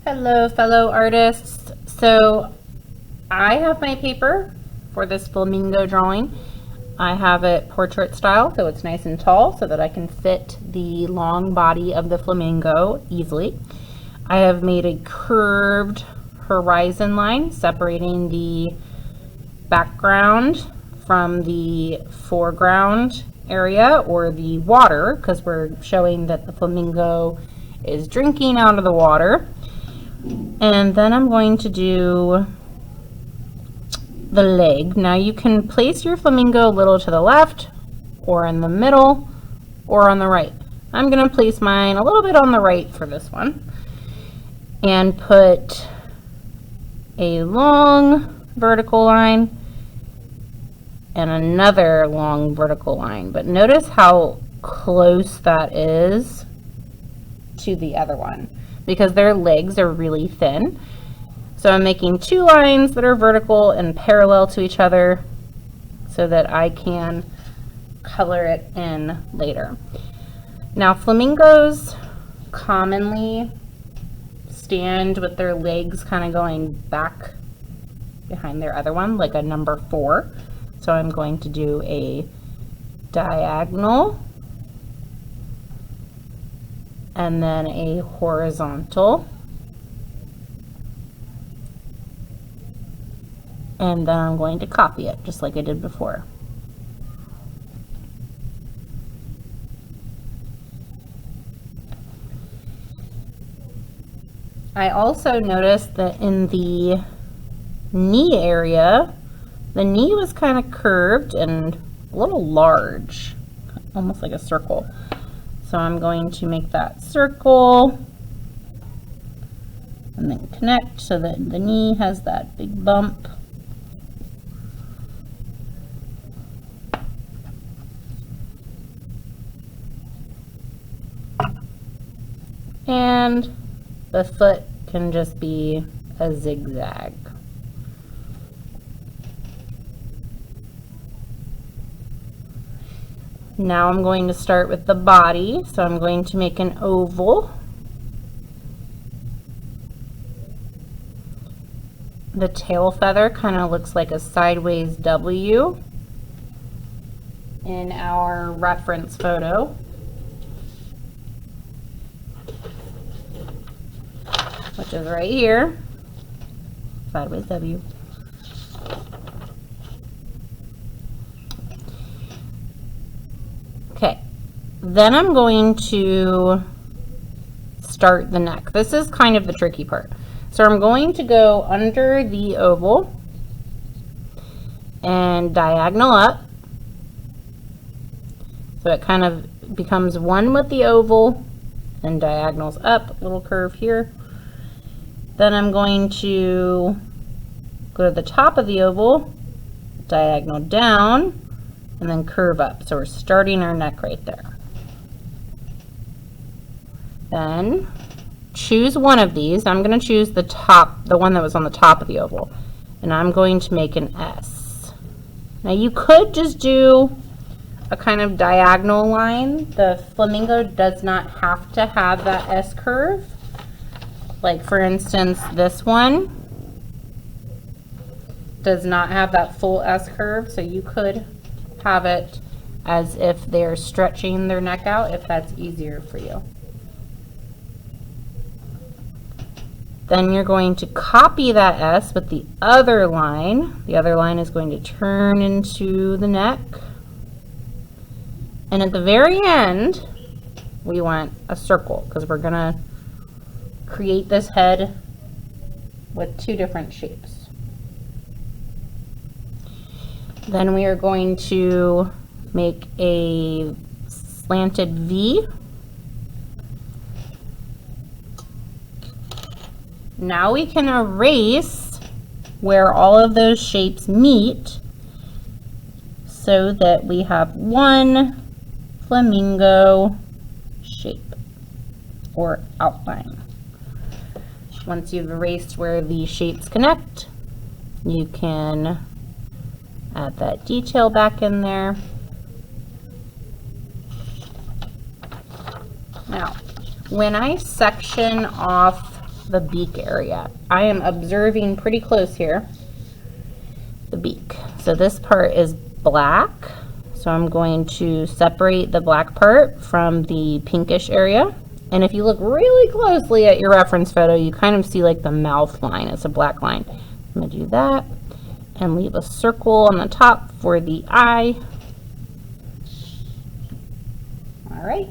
Hello, fellow artists. So I have my paper for this flamingo drawing. I have it portrait style, so it's nice and tall so that I can fit the long body of the flamingo easily. I have made a curved horizon line separating the background from the foreground area, or the water, because we're showing that the flamingo is drinking out of the water. And then I'm going to do the leg. Now you can place your flamingo a little to the left, or in the middle, or on the right. I'm going to place mine a little bit on the right for this one, and put a long vertical line and another long vertical line. But notice how close that is to the other one, because their legs are really thin. So I'm making two lines that are vertical and parallel to each other so that I can color it in later. Now, flamingos commonly stand with their legs kind of going back behind their other one, like a number 4. So I'm going to do a diagonal and then a horizontal, and then I'm going to copy it just like I did before. I also noticed that in the knee area, the knee was kind of curved and a little large, almost like a circle. So I'm going to make that circle and then connect so that the knee has that big bump. And the foot can just be a zigzag. Now I'm going to start with the body, so I'm going to make an oval. The tail feather kind of looks like a sideways W in our reference photo. Which is right here, sideways W. Okay, then I'm going to start the neck. This is kind of the tricky part. So I'm going to go under the oval and diagonal up. So it kind of becomes one with the oval and diagonals up, little curve here. Then I'm going to go to the top of the oval, diagonal down, and then curve up. So we're starting our neck right there. Then choose one of these. I'm going to choose the top, the one that was on the top of the oval, and I'm going to make an S. Now you could just do a kind of diagonal line. The flamingo does not have to have that S curve. Like for instance, this one does not have that full S curve, so you could have it as if they're stretching their neck out, if that's easier for you. Then you're going to copy that S with the other line. The other line is going to turn into the neck. And at the very end, we want a circle, because we're going to create this head with 2 different shapes. Then we are going to make a slanted V. Now we can erase where all of those shapes meet so that we have one flamingo shape or outline. Once you've erased where the shapes connect, you can add that detail back in there. Now, when I section off the beak area. I am observing pretty close here, the beak. So this part is black. So I'm going to separate the black part from the pinkish area. And if you look really closely at your reference photo, you kind of see like the mouth line. It's a black line. I'm going to do that and leave a circle on the top for the eye. All right.